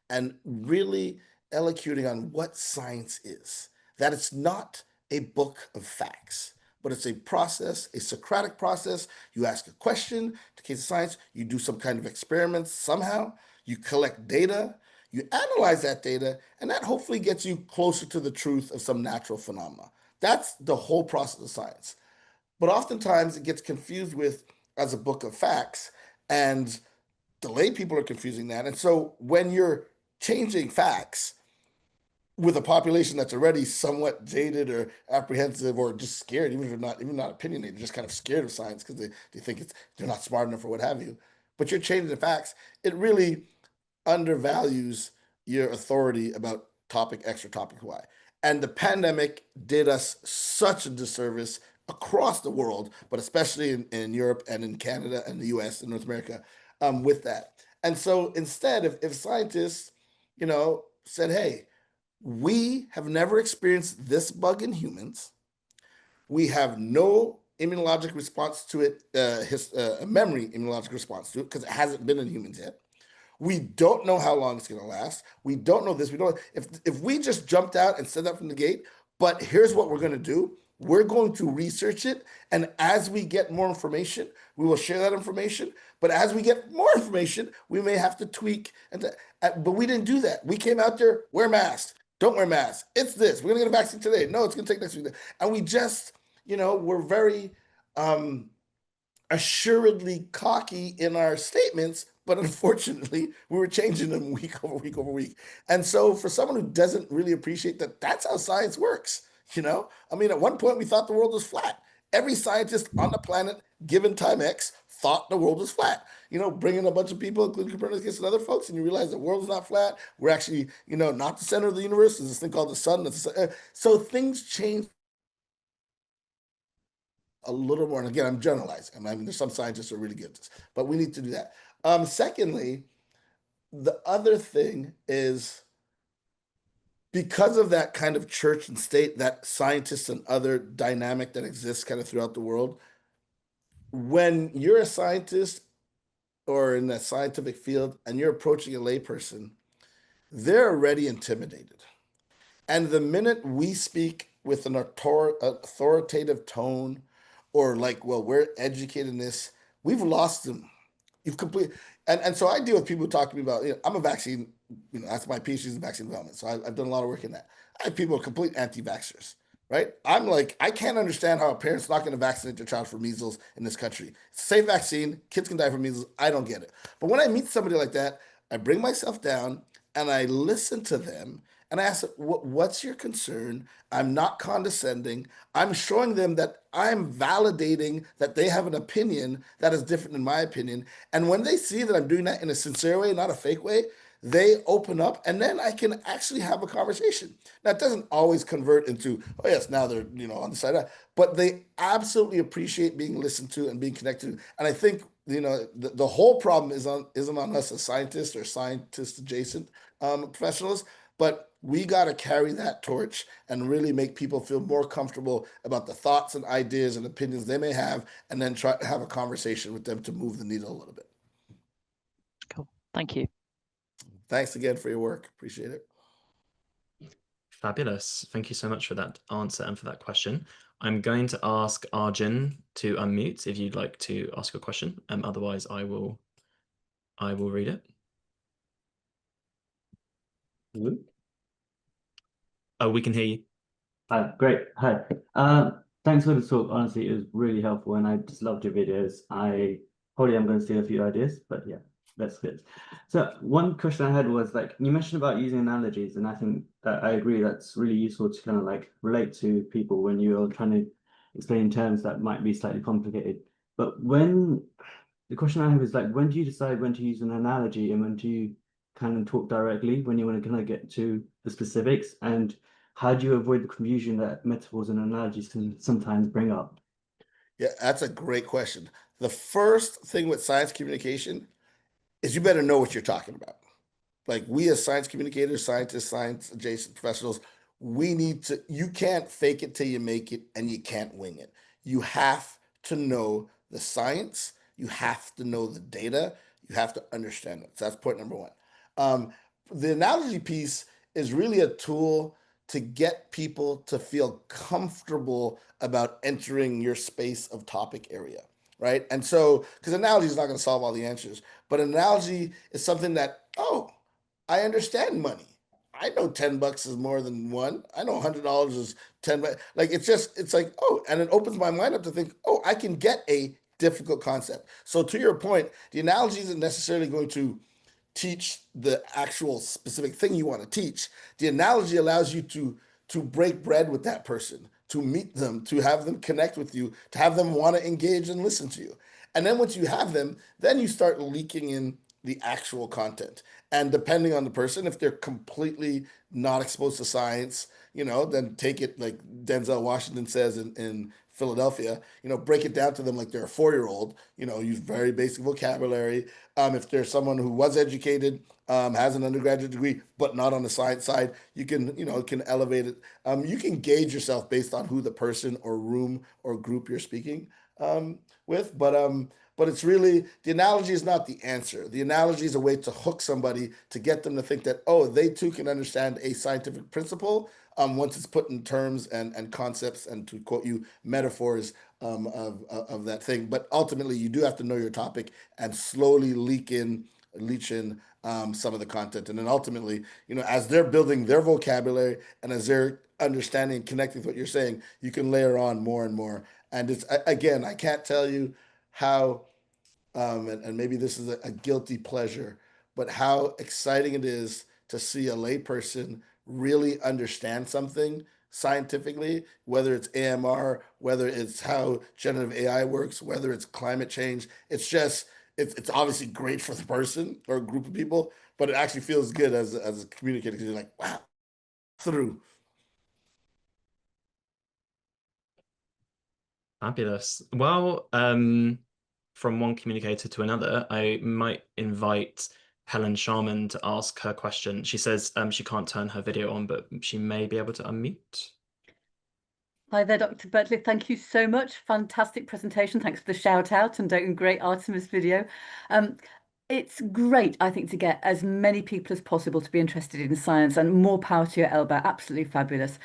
and really elocuting on what science is. That it's not a book of facts, but it's a process, a Socratic process. You ask a question, to case of science, you do some kind of experiments somehow, you collect data, you analyze that data, and that hopefully gets you closer to the truth of some natural phenomena. That's the whole process of science. but oftentimes it gets confused with as a book of facts, and the lay people are confusing that. And so when you're changing facts with a population that's already somewhat jaded or apprehensive or just scared, even if they're not opinionated, just kind of scared of science because they think they're not smart enough or what have you. But you're changing the facts, it really undervalues your authority about topic X or topic Y. And the pandemic did us such a disservice across the world, but especially in Europe and in Canada and the US and North America with that. And so instead, if scientists, said, hey, we have never experienced this bug in humans. We have no immunologic response to it, a memory immunologic response to it, because it hasn't been in humans yet. We don't know how long it's going to last. We don't know this. We don't. If we just jumped out and said that from the gate, but here's what we're going to do. We're going to research it, and as we get more information, we will share that information. But as we get more information, we may have to tweak. But we didn't do that. We came out there, wear masks. Don't wear masks. It's this. We're going to get a vaccine today. No, it's going to take next week. And we just, we're very assuredly cocky in our statements, but unfortunately, we were changing them week over week over week. And so for someone who doesn't really appreciate that, that's how science works. At one point we thought the world was flat. Every scientist on the planet, given time X, thought the world was flat. Bringing a bunch of people, including Copernicus and other folks, and you realize the world is not flat. We're actually, not the center of the universe. There's this thing called the sun. So things change a little more. And again, I'm generalizing. There's some scientists who are really good at this, but we need to do that. Secondly, the other thing is, because of that kind of church and state, that scientists and other dynamic that exists kind of throughout the world, when you're a scientist or in a scientific field and you're approaching a layperson, they're already intimidated. And the minute we speak with an authoritative tone, or like, well, we're educated in this, we've lost them. You've completely, and so I deal with people who talk to me about, I'm a vaccine, that's my PhD in vaccine development. So I've done a lot of work in that. I have people who are complete anti-vaxxers, right? I'm like, I can't understand how a parent's not going to vaccinate their child for measles in this country. It's a safe vaccine. Kids can die from measles. I don't get it. But when I meet somebody like that, I bring myself down and I listen to them and I ask, what's your concern? I'm not condescending. I'm showing them that I'm validating that they have an opinion that is different than my opinion. And when they see that I'm doing that in a sincere way, not a fake way, they open up, and then I can actually have a conversation. Now, it doesn't always convert into, oh yes, now they're on the side, but they absolutely appreciate being listened to and being connected. And I think the whole problem isn't on us as scientists or scientist adjacent professionals, but we got to carry that torch and really make people feel more comfortable about the thoughts and ideas and opinions they may have, and then try to have a conversation with them to move the needle a little bit. Cool. Thank you. Thanks again for your work. Appreciate it. Fabulous. Thank you so much for that answer and for that question. I'm going to ask Arjun to unmute if you'd like to ask a question. Otherwise, I will read it. Hello? Oh, we can hear you. Great. Hi. Thanks for the talk. Honestly, it was really helpful, and I just loved your videos. I probably am going to steal a few ideas, but yeah, that's good. So one question I had was, like, you mentioned about using analogies, and I think that I agree that's really useful to kind of like relate to people when you're trying to explain terms that might be slightly complicated. But the question I have is, like, when do you decide when to use an analogy and when do you kind of talk directly when you want to kind of get to the specifics, and how do you avoid the confusion that metaphors and analogies can sometimes bring up? Yeah, that's a great question. The first thing with science communication is you better know what you're talking about. Like, we as science communicators, scientists, science adjacent professionals, you can't fake it till you make it, and you can't wing it. You have to know the science, you have to know the data, you have to understand it. So that's point number one. The analogy piece is really a tool to get people to feel comfortable about entering your space of topic area, right? And so, because analogy is not going to solve all the answers, but analogy is something that, oh, I understand money. I know $10 is more than one. I know $100 is 10. Like, it's like, oh, and it opens my mind up to think, oh, I can get a difficult concept. So to your point, the analogy isn't necessarily going to teach the actual specific thing you want to teach. The analogy allows you to break bread with that person, to meet them, to have them connect with you, to have them want to engage and listen to you. And then once you have them, then you start leaking in the actual content. And depending on the person, if they're completely not exposed to science, then take it like Denzel Washington says in Philadelphia, break it down to them like they're a 4-year-old, use very basic vocabulary. If there's someone who was educated, has an undergraduate degree, but not on the science side, you can elevate it. You can gauge yourself based on who the person or room or group you're speaking with. But it's really, the analogy is not the answer. The analogy is a way to hook somebody to get them to think that, oh, they too can understand a scientific principle once it's put in terms and concepts and, to quote you, metaphors of that thing. But ultimately, you do have to know your topic and slowly leach in some of the content. And then ultimately, as they're building their vocabulary and as they're understanding and connecting with what you're saying, you can layer on more and more. And it's, again, I can't tell you how, and maybe this is a guilty pleasure, but how exciting it is to see a layperson really understand something scientifically, whether it's AMR, whether it's how generative AI works, whether it's climate change. It's obviously great for the person or a group of people, but it actually feels good as a communicator because you're like, wow, through. Fabulous. Well, from one communicator to another, I might invite Helen Sharman to ask her question. She says she can't turn her video on, but she may be able to unmute. Hi there, Dr. Bertley. Thank you so much. Fantastic presentation. Thanks for the shout out and great Artemis video. It's great, I think, to get as many people as possible to be interested in science, and more power to you, Elba. Absolutely fabulous.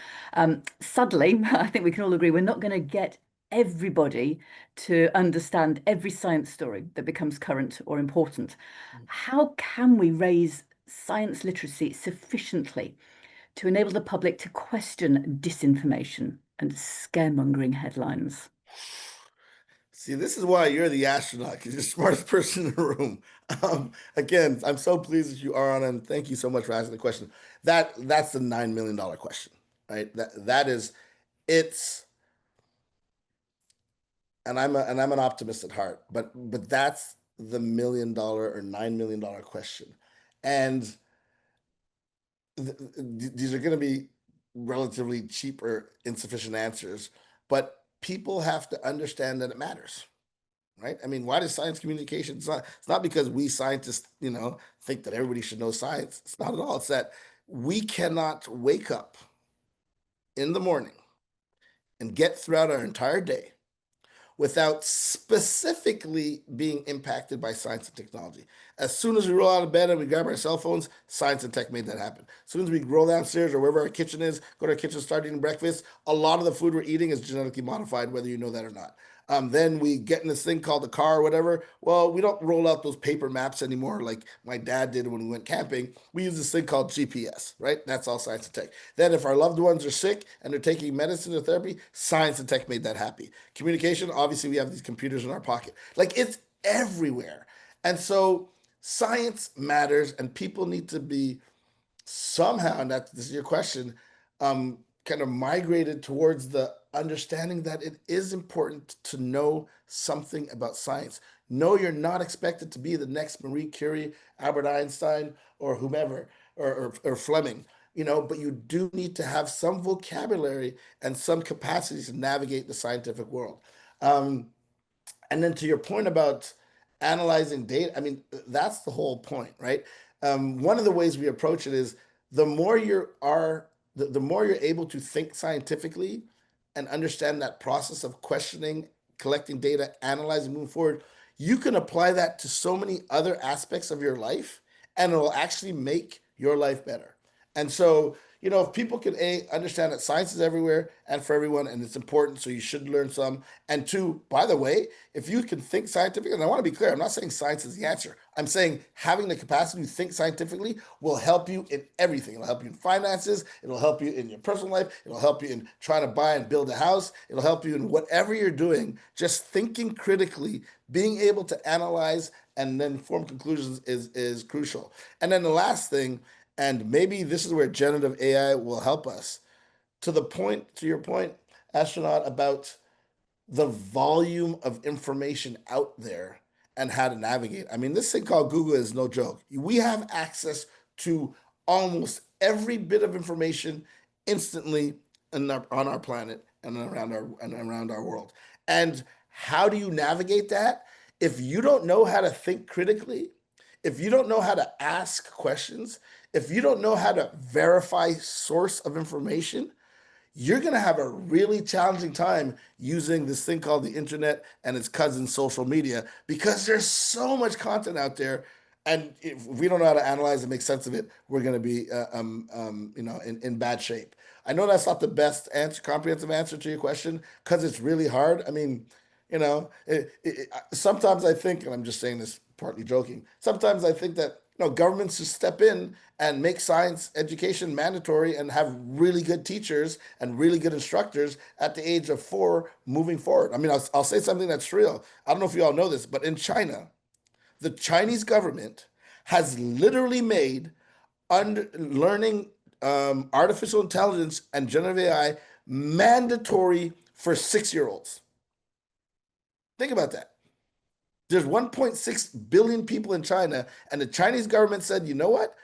Sadly, I think we can all agree we're not going to get everybody to understand every science story that becomes current or important. How can we raise science literacy sufficiently to enable the public to question disinformation and scaremongering headlines? See, this is why you're the astronaut, because you're the smartest person in the room. Again, I'm so pleased that you are on, and thank you so much for asking the question. That's the $9 million question, right? That is, and I'm an optimist at heart, but that's the $1 million or $9 million question, and these are going to be relatively cheap or insufficient answers, but people have to understand that it matters. Right? I mean, why does science communication? It's not because we scientists, think that everybody should know science. It's not at all. It's that we cannot wake up in the morning and get throughout our entire day without specifically being impacted by science and technology. As soon as we roll out of bed and we grab our cell phones, science and tech made that happen. As soon as we roll downstairs or wherever our kitchen is, go to our kitchen, start eating breakfast, a lot of the food we're eating is genetically modified, whether you know that or not. Then we get in this thing called the car or whatever. Well, we don't roll out those paper maps anymore like my dad did when we went camping. We use this thing called GPS, right? That's all science and tech. Then if our loved ones are sick and they're taking medicine or therapy, science and tech made that happy. Communication, obviously we have these computers in our pocket. Like, it's everywhere. And so science matters, and people need to be somehow, and this is your question, kind of migrated towards the understanding that it is important to know something about science. No, you're not expected to be the next Marie Curie, Albert Einstein, or whomever, or Fleming, but you do need to have some vocabulary and some capacity to navigate the scientific world. And then to your point about analyzing data, I mean, that's the whole point, right? One of the ways we approach it is the more the more you're able to think scientifically and understand that process of questioning, collecting data, analyzing, moving forward, you can apply that to so many other aspects of your life, and it'll actually make your life better. And so, if people can understand that science is everywhere and for everyone, and it's important, so you should learn some. And two, by the way, if you can think scientifically, and I want to be clear, I'm not saying science is the answer. I'm saying having the capacity to think scientifically will help you in everything. It'll help you in finances. It'll help you in your personal life. It'll help you in trying to buy and build a house. It'll help you in whatever you're doing. Just thinking critically, being able to analyze and then form conclusions is crucial. And then the last thing, and maybe this is where generative AI will help us, to your point, astronaut, about the volume of information out there and how to navigate. I mean, this thing called Google is no joke. We have access to almost every bit of information instantly on our planet and around our world. And how do you navigate that? If you don't know how to think critically, if you don't know how to ask questions, if you don't know how to verify source of information, you're going to have a really challenging time using this thing called the internet and its cousin, social media, because there's so much content out there. And if we don't know how to analyze and make sense of it, we're going to be, in bad shape. I know that's not the best comprehensive answer to your question, because it's really hard. I mean, sometimes I think, and I'm just saying this partly joking, sometimes I think that governments should step in and make science education mandatory and have really good teachers and really good instructors at the age of 4 moving forward. I mean, I'll say something that's real. I don't know if you all know this, but in China, the Chinese government has literally made learning artificial intelligence and generative AI mandatory for 6-year-olds. Think about that. There's 1.6 billion people in China, and the Chinese government said, you know what?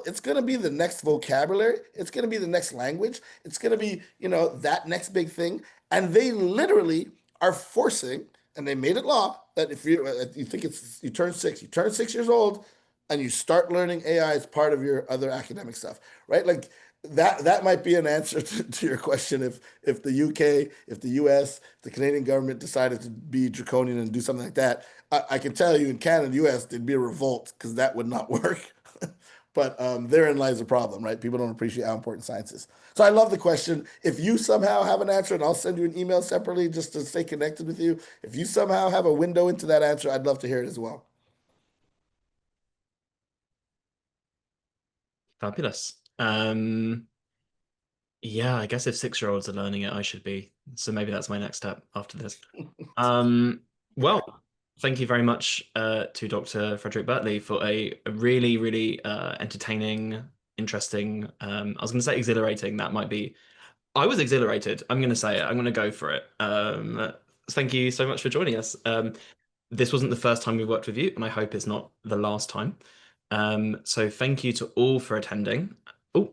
It's going to be the next vocabulary. It's going to be the next language. It's going to be, that next big thing. And they literally are forcing, and they made it law, that if you think you turn 6 years old, and you start learning AI as part of your other academic stuff, right? Like that might be an answer to your question. If the UK, if the US, the Canadian government decided to be draconian and do something like that, I can tell you in Canada and the US, there'd be a revolt, because that would not work. But therein lies the problem, right? People don't appreciate how important science is. So I love the question. If you somehow have an answer, and I'll send you an email separately just to stay connected with you. If you somehow have a window into that answer, I'd love to hear it as well. Fabulous. Yeah, I guess if 6-year-olds are learning it, I should be. So maybe that's my next step after this. Well, thank you very much to Dr. Frederic Bertley for a really, really entertaining, interesting, I was going to say exhilarating. That might be. I was exhilarated. I'm going to say it. I'm going to go for it. Thank you so much for joining us. This wasn't the first time we worked with you, and I hope it's not the last time. So thank you to all for attending. Oh,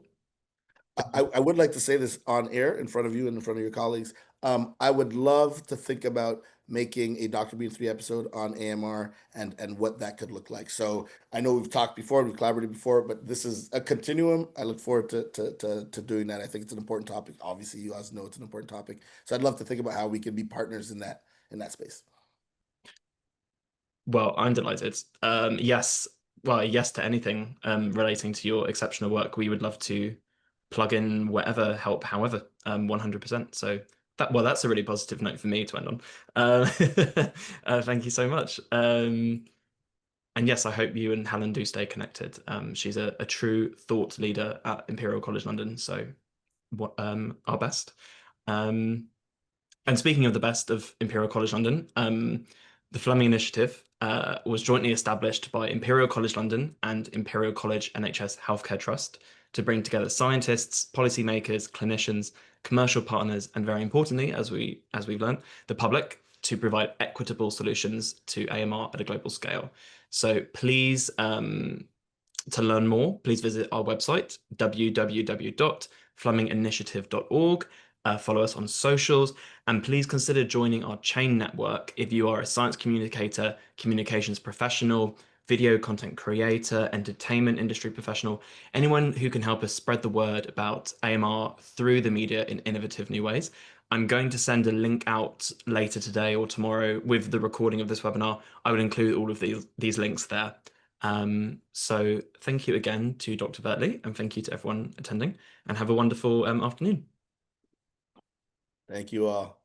I would like to say this on air in front of you and in front of your colleagues. I would love to think about making a Dr. B 3 episode on AMR and what that could look like. So I know we've talked before, we've collaborated before, but this is a continuum. I look forward to doing that. I think it's an important topic. Obviously, you guys know it's an important topic. So I'd love to think about how we can be partners in that space. Well, I'm delighted. Yes. Well, yes to anything relating to your exceptional work. We would love to plug in whatever help, however, 100%. So that's a really positive note for me to end on. Thank you so much. And yes, I hope you and Helen do stay connected. She's a true thought leader at Imperial College London. So our best. And speaking of the best of Imperial College London, the Fleming Initiative was jointly established by Imperial College London and Imperial College NHS Healthcare Trust to bring together scientists, policymakers, clinicians, commercial partners, and very importantly, as we've learned, the public, to provide equitable solutions to AMR at a global scale. So please, to learn more, please visit our website, www.fleminginitiative.org. Follow us on socials, and please consider joining our chain network if you are a science communicator, communications professional, video content creator, entertainment industry professional, anyone who can help us spread the word about AMR through the media in innovative new ways. I'm going to send a link out later today or tomorrow with the recording of this webinar. I will include all of these links there. So thank you again to Dr. Bertley, and thank you to everyone attending, and have a wonderful afternoon. Thank you all.